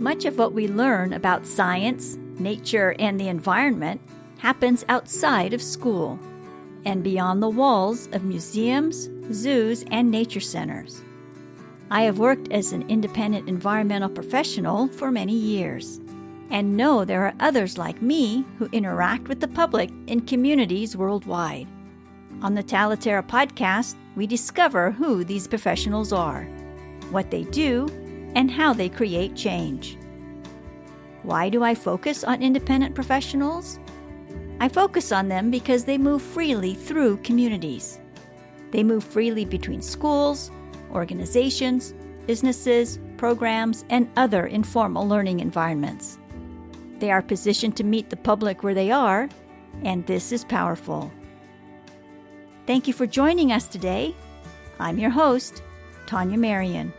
Much of what we learn about science, nature, and the environment happens outside of school and beyond the walls of museums, zoos, and nature centers. I have worked as an independent environmental professional for many years and know there are others like me who interact with the public in communities worldwide. On the Talaterra podcast, we discover who these professionals are, what they do, and how they create change. Why do I focus on independent professionals? I focus on them because they move freely through communities. They move freely between schools, organizations, businesses, programs, and other informal learning environments. They are positioned to meet the public where they are, and this is powerful. Thank you for joining us today. I'm your host, Tania Marien.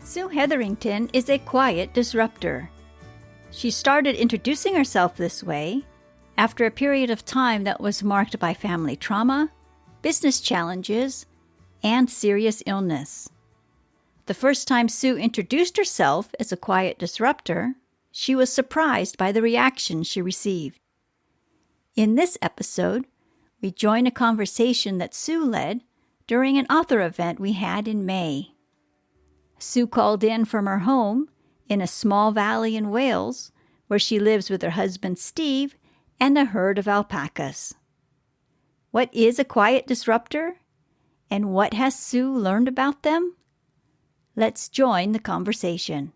Sue Heatherington is a quiet disruptor. She started introducing herself this way after a period of time that was marked by family trauma, business challenges, and serious illness. The first time Sue introduced herself as a quiet disruptor, she was surprised by the reaction she received. In this episode, we join a conversation that Sue led during an author event we had in May. Sue called in from her home in a small valley in Wales, where she lives with her husband Steve and a herd of alpacas. What is a quiet disruptor? And what has Sue learned about them? Let's join the conversation.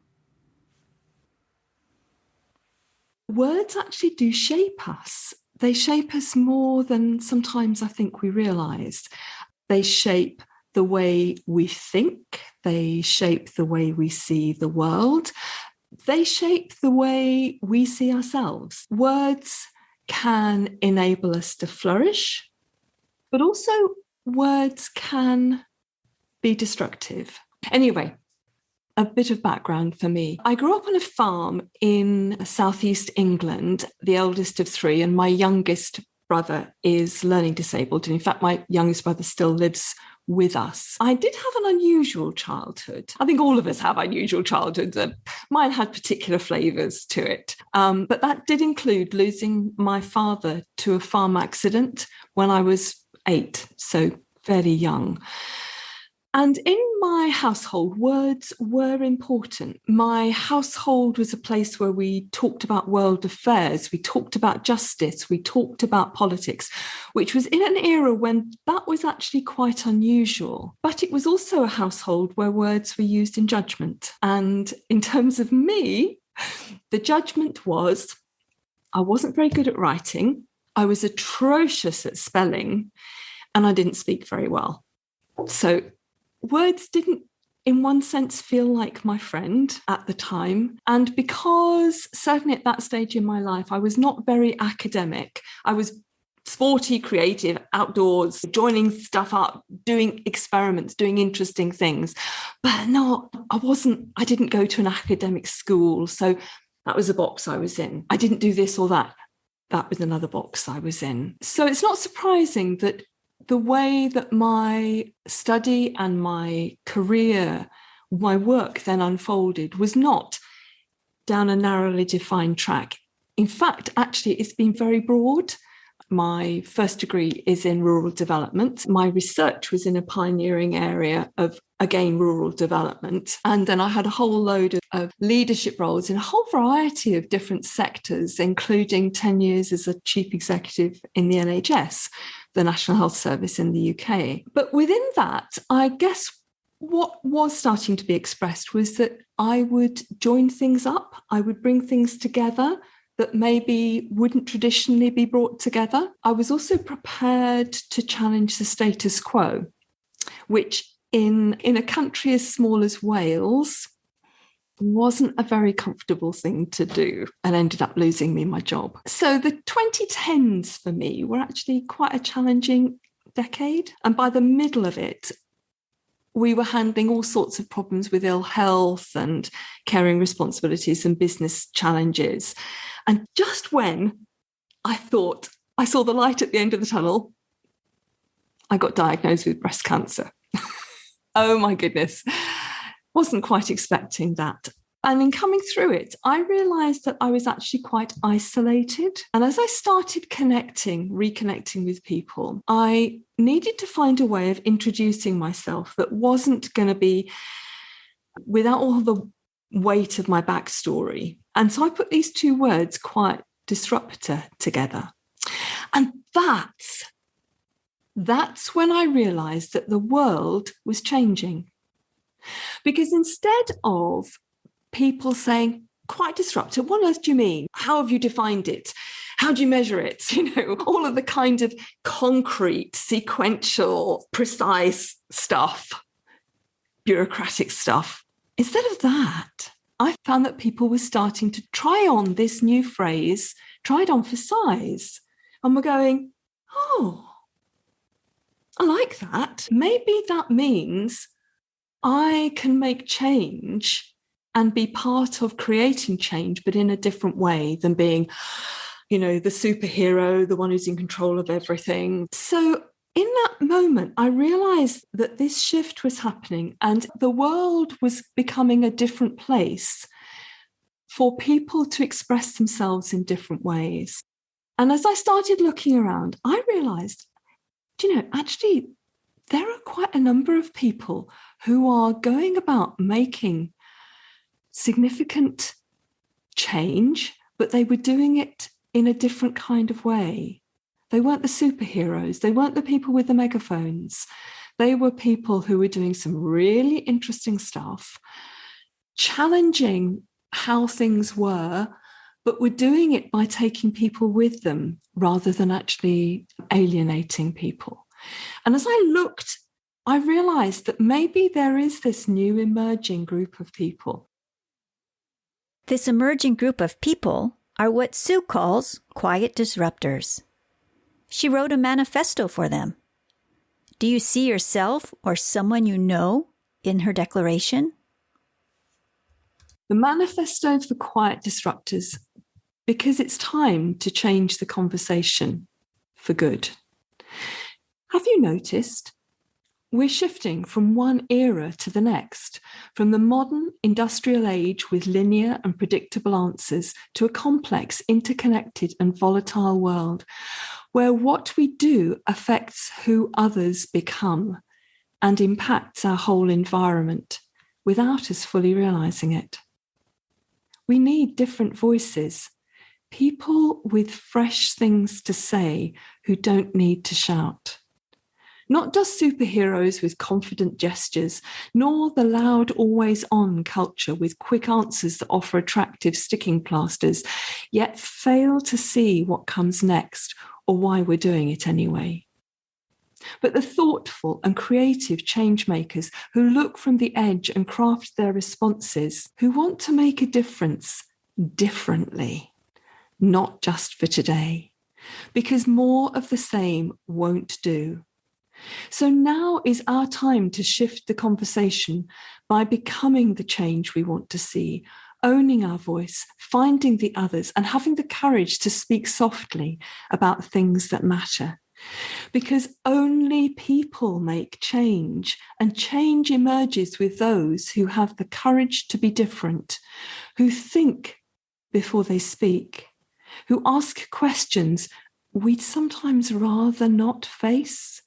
Words actually do shape us. They shape us more than sometimes I think we realise. They shape the way we think. They shape the way we see the world. They shape the way we see ourselves. Words can enable us to flourish, but also words can be destructive. Anyway, a bit of background for me. I grew up on a farm in southeast England, the eldest of three, and my youngest brother is learning disabled. And in fact, my youngest brother still lives with us. I did have an unusual childhood. I think all of us have unusual childhoods. Mine had particular flavours to it. But that did include losing my father to a farm accident when I was 8, so fairly young. And in my household, words were important. My household was a place where we talked about world affairs, we talked about justice, we talked about politics, which was in an era when that was actually quite unusual. But it was also a household where words were used in judgment. And in terms of me, the judgment was I wasn't very good at writing, I was atrocious at spelling, and I didn't speak very well. So words didn't, in one sense, feel like my friend at the time. And because certainly at that stage in my life, I was not very academic. I was sporty, creative, outdoors, joining stuff up, doing experiments, doing interesting things. But I didn't go to an academic school. So that was a box I was in. I didn't do this or that. That was another box I was in. So it's not surprising that the way that my study and my career, my work then unfolded was not down a narrowly defined track. In fact, actually, it's been very broad. My first degree is in rural development. My research was in a pioneering area of, again, rural development. And then I had a whole load of leadership roles in a whole variety of different sectors, including 10 years as a chief executive in the NHS, the National Health Service in the UK. But within that, I guess what was starting to be expressed was that I would join things up. I would bring things together that maybe wouldn't traditionally be brought together. I was also prepared to challenge the status quo, which in a country as small as Wales wasn't a very comfortable thing to do and ended up losing me my job. So the 2010s for me were actually quite a challenging decade. And by the middle of it, we were handling all sorts of problems with ill health and caring responsibilities and business challenges. And just when I thought I saw the light at the end of the tunnel, I got diagnosed with breast cancer. Oh my goodness. Wasn't quite expecting that. And in coming through it, I realized that I was actually quite isolated. And as I started reconnecting with people, I needed to find a way of introducing myself that wasn't going to be without all the weight of my backstory. And so I put these two words, quiet disruptor, together. And that's when I realized that the world was changing. Because instead of people saying, quite disruptor, what on earth do you mean? How have you defined it? How do you measure it? All of the kind of concrete, sequential, precise stuff, bureaucratic stuff. Instead of that, I found that people were starting to try on this new phrase, try it on for size. And we're going, oh, I like that. Maybe that means I can make change and be part of creating change, but in a different way than being, the superhero, the one who's in control of everything. So in that moment, I realized that this shift was happening and the world was becoming a different place for people to express themselves in different ways. And as I started looking around, I realized, actually, there are quite a number of people who are going about making significant change, but they were doing it in a different kind of way. They weren't the superheroes. They weren't the people with the megaphones. They were people who were doing some really interesting stuff, challenging how things were, but were doing it by taking people with them rather than actually alienating people. And as I looked, I realized that maybe there is this new emerging group of people. This emerging group of people are what Sue calls quiet disruptors. She wrote a manifesto for them. Do you see yourself or someone you know in her declaration? The manifesto for quiet disruptors, because it's time to change the conversation for good. Have you noticed? We're shifting from one era to the next, from the modern industrial age with linear and predictable answers to a complex, interconnected and volatile world where what we do affects who others become and impacts our whole environment without us fully realizing it. We need different voices, people with fresh things to say who don't need to shout. Not just superheroes with confident gestures, nor the loud, always-on culture with quick answers that offer attractive sticking plasters, yet fail to see what comes next or why we're doing it anyway. But the thoughtful and creative change makers who look from the edge and craft their responses, who want to make a difference differently, not just for today, because more of the same won't do. So now is our time to shift the conversation by becoming the change we want to see, owning our voice, finding the others, and having the courage to speak softly about things that matter. Because only people make change, and change emerges with those who have the courage to be different, who think before they speak, who ask questions we'd sometimes rather not face,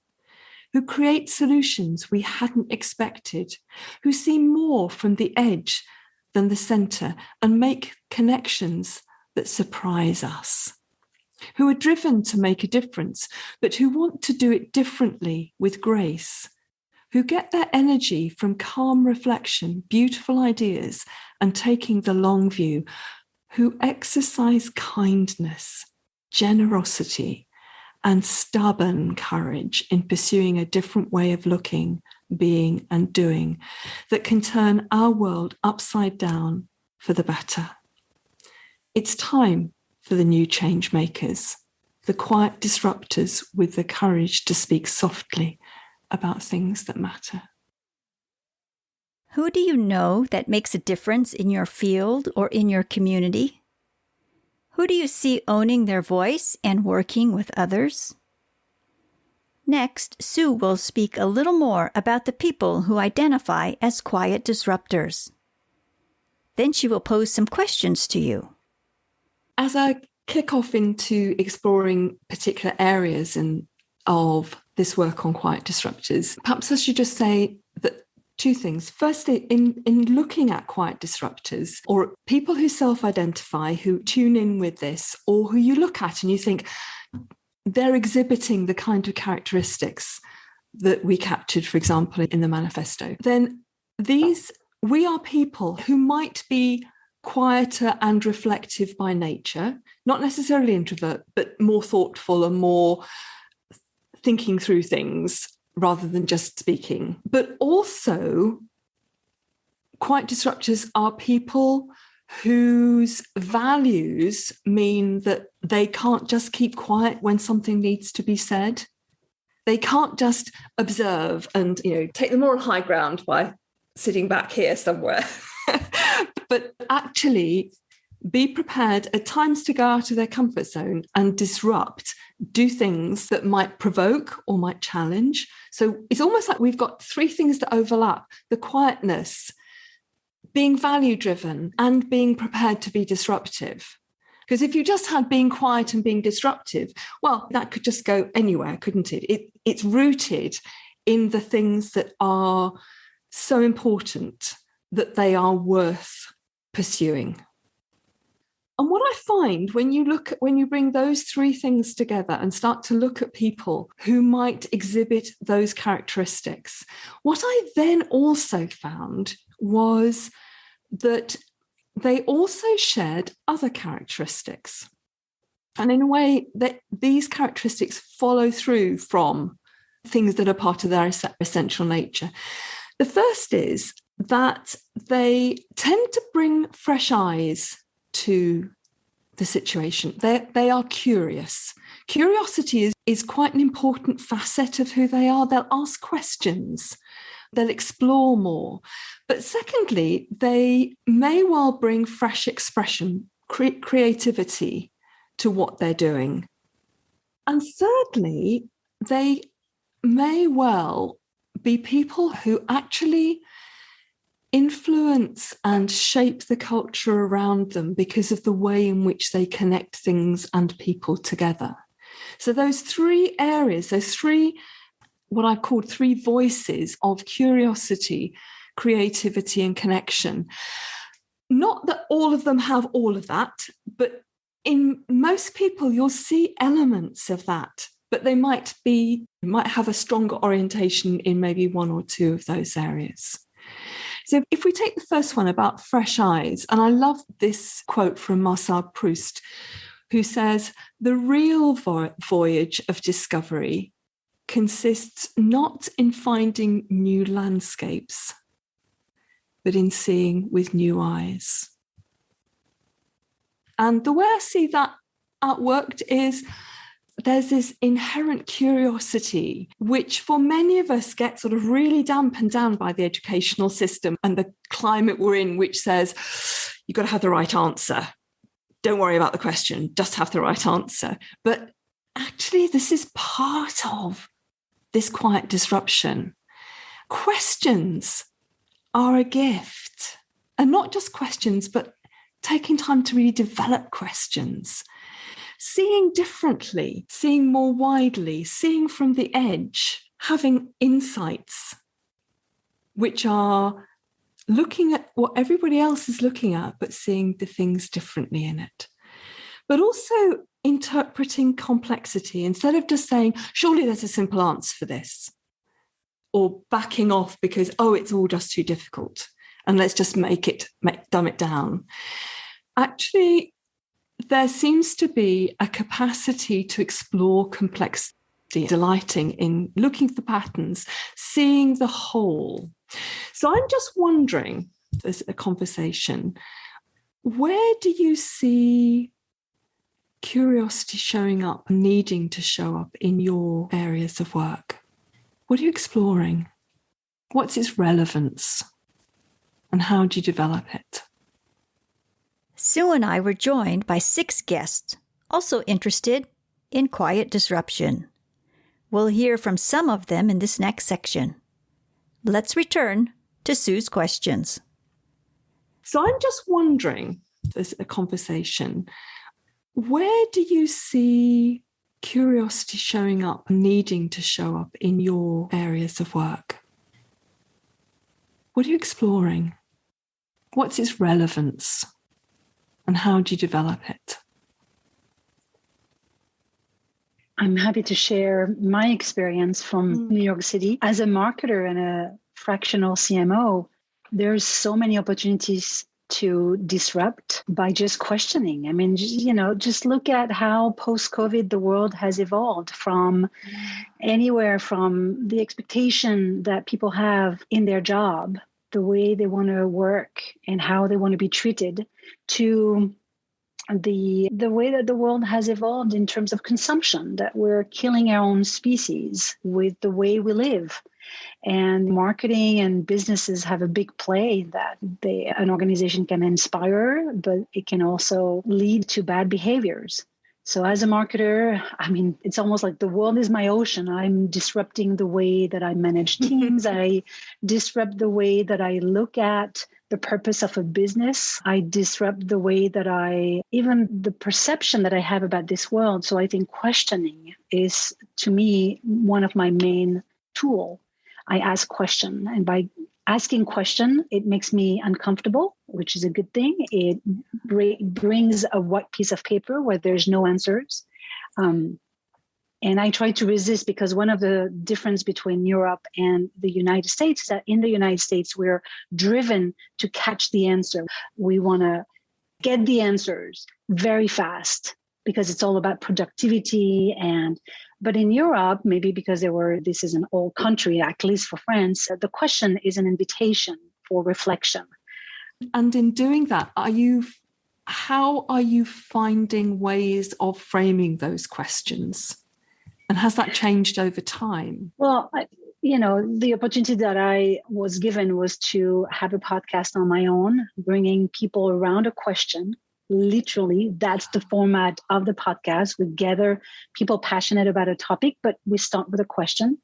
who create solutions we hadn't expected, who see more from the edge than the center and make connections that surprise us, who are driven to make a difference, but who want to do it differently with grace, who get their energy from calm reflection, beautiful ideas, and taking the long view, who exercise kindness, generosity, and stubborn courage in pursuing a different way of looking, being, and doing that can turn our world upside down for the better. It's time for the new change makers, the quiet disruptors with the courage to speak softly about things that matter. Who do you know that makes a difference in your field or in your community? Who do you see owning their voice and working with others? Next, Sue will speak a little more about the people who identify as quiet disruptors. Then she will pose some questions to you. As I kick off into exploring particular areas of this work on quiet disruptors, perhaps I should just say that two things. Firstly, in looking at quiet disruptors, or people who self-identify, who tune in with this, or who you look at and you think they're exhibiting the kind of characteristics that we captured, for example, in the manifesto, then we are people who might be quieter and reflective by nature, not necessarily introvert, but more thoughtful and more thinking through things rather than just speaking. But also, quiet disruptors are people whose values mean that they can't just keep quiet when something needs to be said. They can't just observe and, take the moral high ground by sitting back here somewhere, but actually be prepared at times to go out of their comfort zone and disrupt, do things that might provoke or might challenge. So it's almost like we've got three things that overlap: the quietness, being value-driven, and being prepared to be disruptive. Because if you just had being quiet and being disruptive, well, that could just go anywhere, couldn't it? It's rooted in the things that are so important that they are worth pursuing. And what I find when you bring those three things together and start to look at people who might exhibit those characteristics, what I then also found was that they also shared other characteristics. And in a way, that these characteristics follow through from things that are part of their essential nature. The first is that they tend to bring fresh eyes to the situation. They are curious. Curiosity is quite an important facet of who they are. They'll ask questions. They'll explore more. But secondly, they may well bring fresh expression, creativity to what they're doing. And thirdly, they may well be people who actually influence and shape the culture around them because of the way in which they connect things and people together. So those three areas, what I've called three voices of curiosity, creativity, and connection. Not that all of them have all of that, but in most people, you'll see elements of that, but they might have a stronger orientation in maybe one or two of those areas. So if we take the first one about fresh eyes, and I love this quote from Marcel Proust, who says, "The real voyage of discovery consists not in finding new landscapes, but in seeing with new eyes." And the way I see that outworked is there's this inherent curiosity, which for many of us gets sort of really dampened down by the educational system and the climate we're in, which says, you've got to have the right answer. Don't worry about the question, just have the right answer. But actually, this is part of this quiet disruption. Questions are a gift. And not just questions, but taking time to really develop questions. Seeing differently, seeing more widely, seeing from the edge, having insights, which are looking at what everybody else is looking at, but seeing the things differently in it. But also interpreting complexity instead of just saying, surely there's a simple answer for this, or backing off because, it's all just too difficult and let's just dumb it down. Actually, there seems to be a capacity to explore complexity, delighting in looking for patterns, seeing the whole. So I'm just wondering, as a conversation, where do you see curiosity showing up, needing to show up in your areas of work? What are you exploring? What's its relevance? And how do you develop it? Sue and I were joined by 6 guests, also interested in quiet disruption. We'll hear from some of them in this next section. Let's return to Sue's questions. So I'm just wondering, as a conversation, where do you see curiosity showing up, needing to show up in your areas of work? What are you exploring? What's its relevance? And how do you develop it? I'm happy to share my experience from New York City. As a marketer and a fractional CMO, there's so many opportunities to disrupt by just questioning. I mean, just look at how post-COVID the world has evolved from anywhere from the expectation that people have in their job, the way they want to work and how they want to be treated, to the way that the world has evolved in terms of consumption, that we're killing our own species with the way we live. And marketing and businesses have a big play that an organization can inspire, but it can also lead to bad behaviors. So as a marketer, I mean, it's almost like the world is my ocean. I'm disrupting the way that I manage teams. I disrupt the way that I look at the purpose of a business. I disrupt the way that even the perception that I have about this world. So I think questioning is, to me, one of my main tools. I ask question, and by asking question, it makes me uncomfortable, which is a good thing. It brings a white piece of paper where there's no answers. And I try to resist, because one of the difference between Europe and the United States is that in the United States, we're driven to catch the answer. We want to get the answers very fast because it's all about productivity. But in Europe, maybe because this is an old country, at least for France, the question is an invitation for reflection. And in doing that, how are you finding ways of framing those questions? And has that changed over time? Well, the opportunity that I was given was to have a podcast on my own, bringing people around a question. Literally, that's the format of the podcast. We gather people passionate about a topic, but we start with a question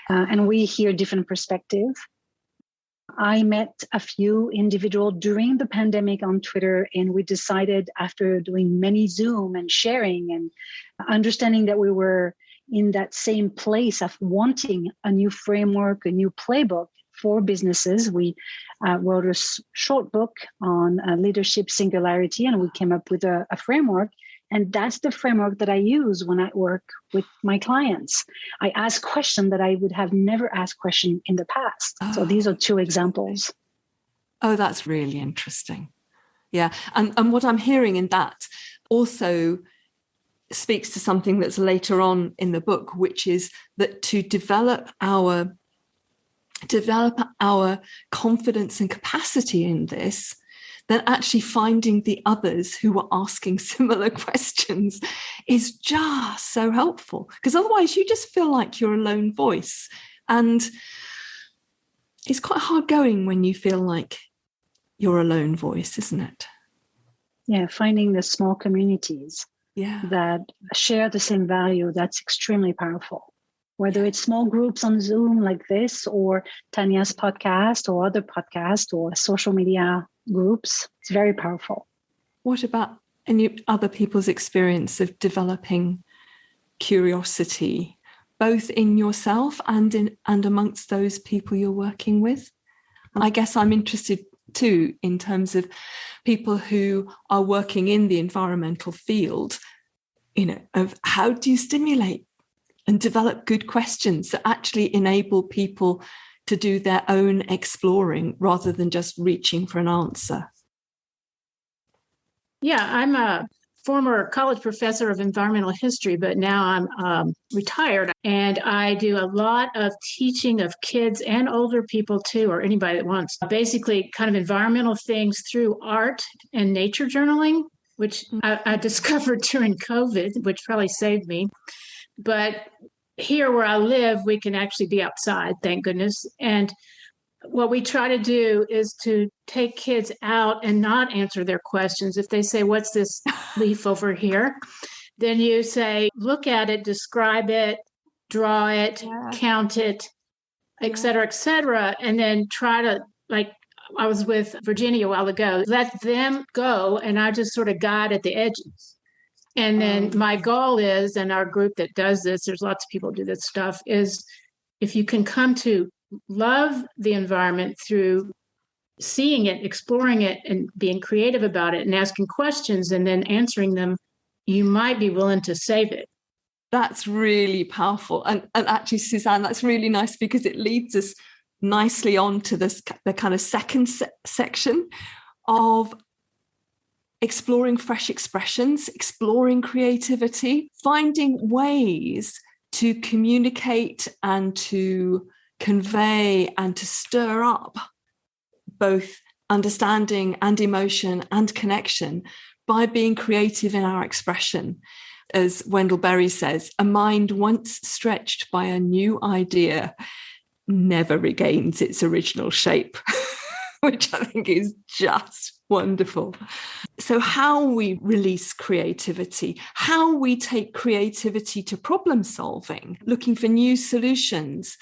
and we hear different perspectives. I met a few individuals during the pandemic on Twitter, and we decided, after doing many Zoom and sharing and understanding that we were in that same place of wanting a new framework, a new playbook for businesses. We wrote a short book on leadership singularity, and we came up with a framework. And that's the framework that I use when I work with my clients. I ask questions that I would have never asked questions in the past. So these are two examples. Oh, that's really interesting. Yeah. And what I'm hearing in that also speaks to something that's later on in the book, which is that to develop our confidence and capacity in this, then actually finding the others who are asking similar questions is just so helpful, because otherwise you just feel like you're a lone voice. And it's quite hard going when you feel like you're a lone voice, isn't it? Yeah, finding the small communities that share the same value, that's extremely powerful. Whether it's small groups on Zoom like this, or Tania's podcast, or other podcasts, or social media groups, it's very powerful. What about any other people's experience of developing curiosity, both in yourself and amongst those people you're working with? And I guess I'm interested too in terms of people who are working in the environmental field, of how do you stimulate and develop good questions that actually enable people to do their own exploring rather than just reaching for an answer? Yeah, I'm a former college professor of environmental history, but now I'm retired. And I do a lot of teaching of kids and older people too, or anybody that wants, basically kind of environmental things through art and nature journaling, which I discovered during COVID, which probably saved me. But here where I live, we can actually be outside, thank goodness. And what we try to do is to take kids out and not answer their questions. If they say, what's this leaf over here? Then you say, look at it, describe it, draw it, count it, et cetera, and then try to, like, I was with Virginia a while ago, let them go, and I just sort of guide at the edges. And then my goal is, and our group that does this, there's lots of people who do this stuff, is if you can come to love the environment through seeing it, exploring it, and being creative about it and asking questions and then answering them, you might be willing to save it. That's really powerful. And actually, Suzanne, that's really nice because it leads us nicely on to this, the kind of second section of exploring fresh expressions, exploring creativity, finding ways to communicate and to convey and to stir up both understanding and emotion and connection by being creative in our expression. As Wendell Berry says, a mind once stretched by a new idea never regains its original shape, which I think is just wonderful. So how we release creativity, how we take creativity to problem solving, looking for new solutions,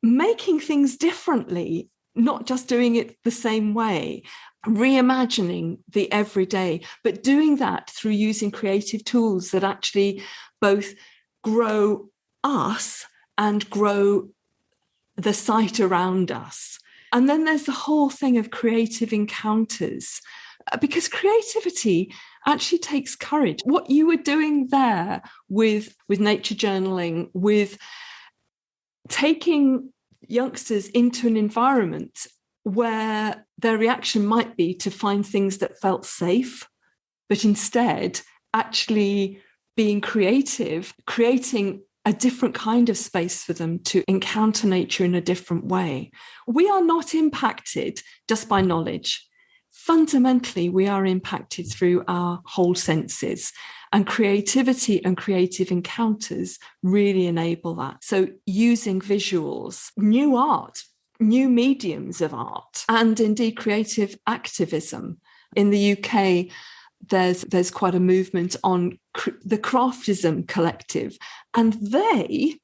making things differently, not just doing it the same way, reimagining the everyday, but doing that through using creative tools that actually both grow us and grow the site around us. And then there's the whole thing of creative encounters, because creativity actually takes courage. What you were doing there with nature journaling, with taking youngsters into an environment where their reaction might be to find things that felt safe, but instead actually being creative, creating a different kind of space for them to encounter nature in a different way. We are not impacted just by knowledge. Fundamentally, we are impacted through our whole senses, and creativity and creative encounters really enable that. So using visuals, new art, new mediums of art, and indeed creative activism. In the UK, there's quite a movement on the Craftism Collective, and they,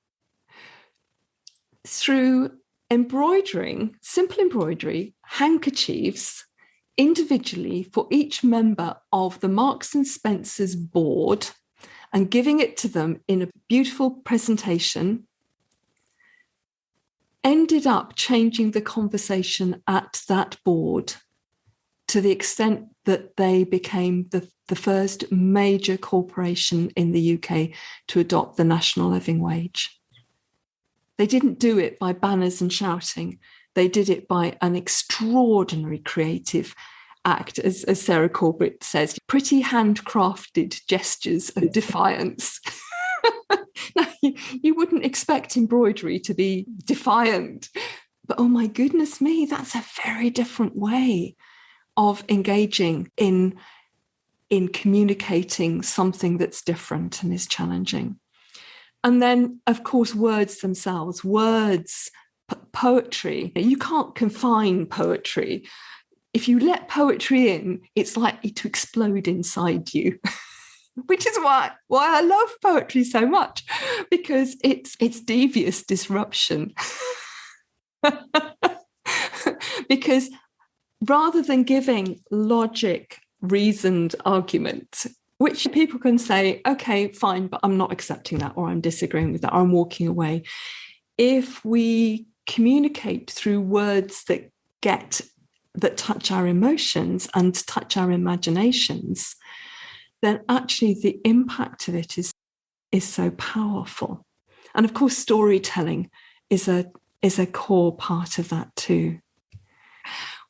through embroidering, simple embroidery, handkerchiefs, individually for each member of the Marks and Spencer's board and giving it to them in a beautiful presentation, ended up changing the conversation at that board to the extent that they became the first major corporation in the UK to adopt the national living wage. They didn't do it by banners and shouting. They did it by an extraordinary creative act, as Sarah Corbett says, pretty handcrafted gestures of defiance. Now, you wouldn't expect embroidery to be defiant, but oh my goodness me, that's a very different way of engaging in communicating something that's different and is challenging. And then, of course, words themselves, words, poetry. You can't confine poetry. If you let poetry in, it's likely to explode inside you, which is why I love poetry so much, because it's devious disruption. Because rather than giving logic, reasoned argument, which people can say, okay, fine, but I'm not accepting that, or I'm disagreeing with that, or I'm walking away. If we communicate through words that touch our emotions and touch our imaginations, then actually the impact of it is so powerful. And of course, storytelling is a core part of that too,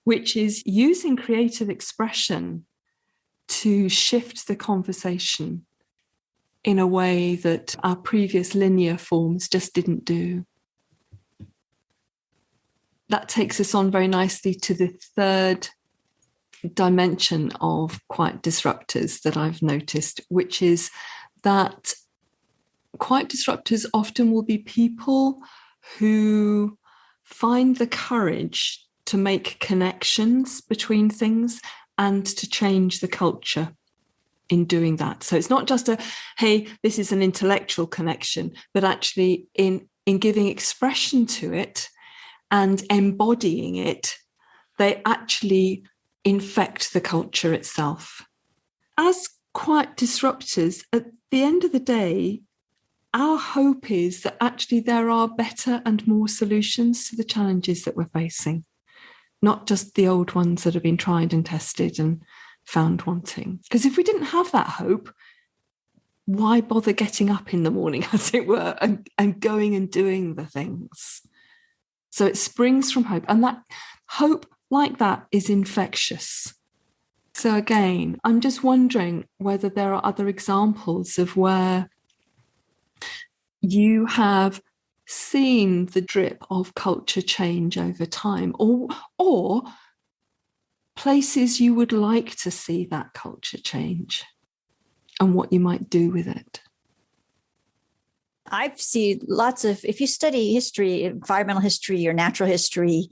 which is using creative expression to shift the conversation in a way that our previous linear forms just didn't do. That takes us on very nicely to the third dimension of quiet disruptors that I've noticed, which is that quiet disruptors often will be people who find the courage to make connections between things and to change the culture. in doing that. So it's not just hey, this is an intellectual connection, but actually in giving expression to it and embodying it, they actually infect the culture itself. As quiet disruptors, at the end of the day, our hope is that actually there are better and more solutions to the challenges that we're facing, not just the old ones that have been tried and tested and found wanting. Because if we didn't have that hope, why bother getting up in the morning, as it were, and going and doing the things? So it springs from hope. And that hope like that is infectious. So again, I'm just wondering whether there are other examples of where you have seen the drip of culture change over time, or places you would like to see that culture change and what you might do with it. I've seen lots of, if you study history, environmental history or natural history,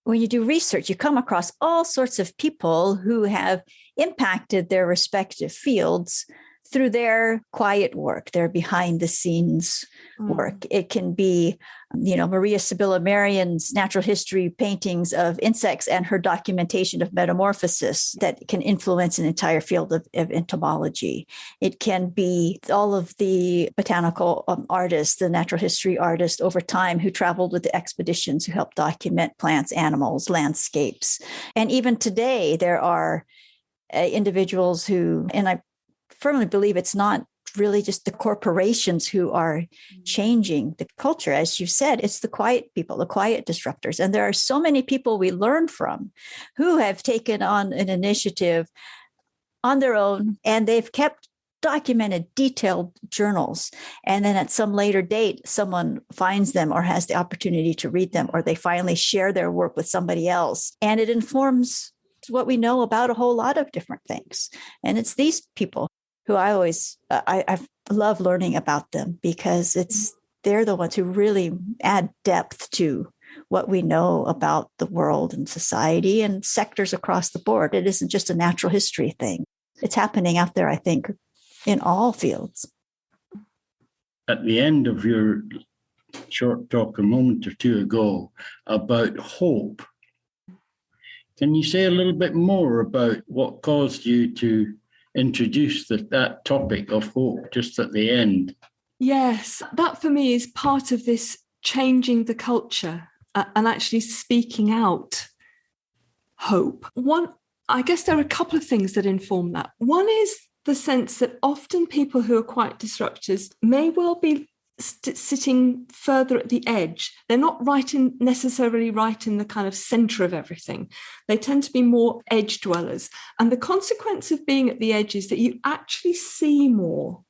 when you do research, you come across all sorts of people who have impacted their respective fields through their quiet work, their behind the scenes work. It can be, Maria Sibylla Marien's natural history paintings of insects and her documentation of metamorphosis that can influence an entire field of entomology. It can be all of the botanical artists, the natural history artists over time who traveled with the expeditions, who helped document plants, animals, landscapes. And even today, there are individuals who, and I firmly believe it's not really just the corporations who are changing the culture. As you said, it's the quiet people, the quiet disruptors. And there are so many people we learn from who have taken on an initiative on their own, and they've kept documented detailed journals. And then at some later date, someone finds them or has the opportunity to read them, or they finally share their work with somebody else. And it informs what we know about a whole lot of different things. And it's these people who I love learning about them, because they're the ones who really add depth to what we know about the world and society and sectors across the board. It isn't just a natural history thing. It's happening out there, I think, in all fields. At the end of your short talk a moment or two ago about hope, can you say a little bit more about what caused you to introduce that topic of hope just at the end? Yes, that for me is part of this changing the culture and actually speaking out hope. I guess there are a couple of things that inform that. One is the sense that often people who are quite disruptors may well be sitting further at the edge. They're not necessarily right in the kind of center of everything. They tend to be more edge dwellers. And the consequence of being at the edge is that you actually see more.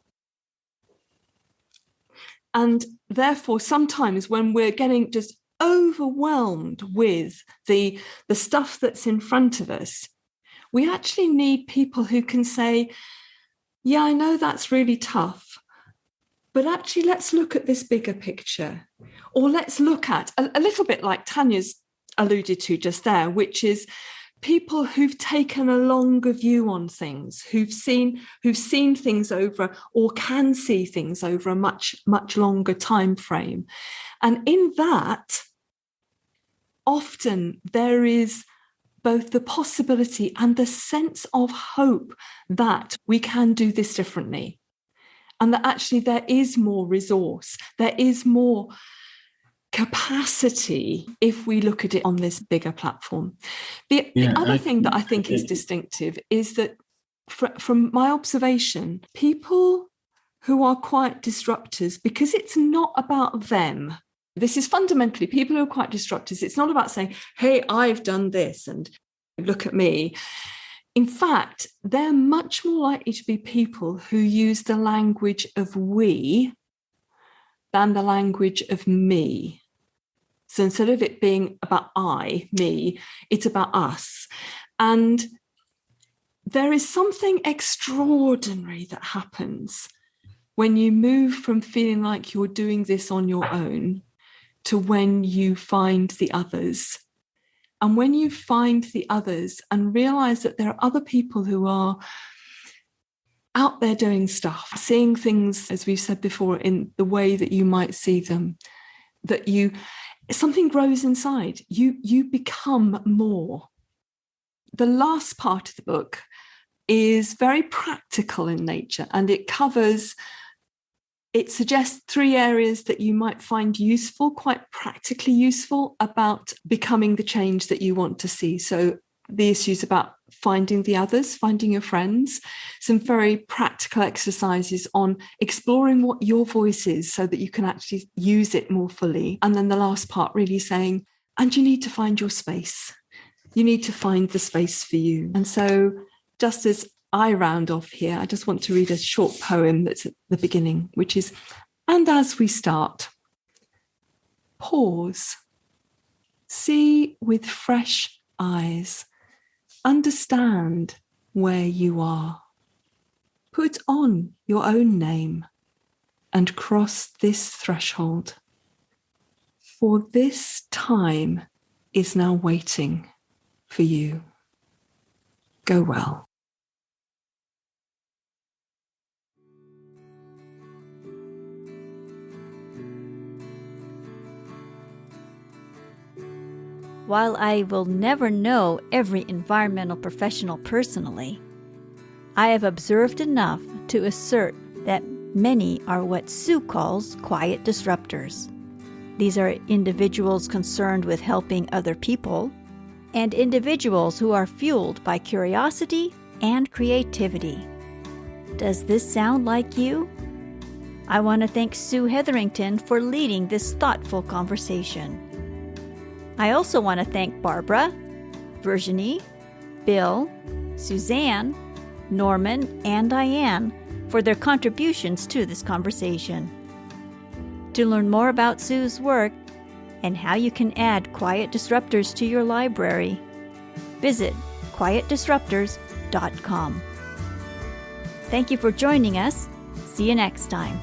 And therefore, sometimes when we're getting just overwhelmed with the stuff that's in front of us, we actually need people who can say, yeah, I know that's really tough, but actually, let's look at this bigger picture. Or let's look at a little bit like Tania's alluded to just there, which is people who've taken a longer view on things, who've seen things over or can see things over a much, much longer time frame. And in that, often there is both the possibility and the sense of hope that we can do this differently. And that actually there is more resource, there is more capacity if we look at it on this bigger platform. The other thing that I think is distinctive is that from my observation, people who are quite disruptors, because it's not about them. This is fundamentally people who are quite disruptors. It's not about saying, hey, I've done this and look at me. In fact, they're much more likely to be people who use the language of we than the language of me. So instead of it being about I, me, it's about us. And there is something extraordinary that happens when you move from feeling like you're doing this on your own to when you find the others. And when you find the others and realize that there are other people who are out there doing stuff, seeing things, as we've said before, in the way that you might see them, that something grows inside. You become more. The last part of the book is very practical in nature, and it suggests 3 areas that you might find useful, quite practically useful, about becoming the change that you want to see. So the issues about finding the others, finding your friends, some very practical exercises on exploring what your voice is so that you can actually use it more fully. And then the last part really saying, and you need to find your space. You need to find the space for you. And so just as I round off here, I just want to read a short poem that's at the beginning, which is, and as we start, pause, see with fresh eyes, understand where you are, put on your own name and cross this threshold. For this time is now waiting for you. Go well. While I will never know every environmental professional personally, I have observed enough to assert that many are what Sue calls quiet disruptors. These are individuals concerned with helping other people, and individuals who are fueled by curiosity and creativity. Does this sound like you? I want to thank Sue Heatherington for leading this thoughtful conversation. I also want to thank Barbara, Virginie, Bill, Suzanne, Norman, and Diane for their contributions to this conversation. To learn more about Sue's work and how you can add quiet disruptors to your library, visit quietdisruptors.com. Thank you for joining us. See you next time.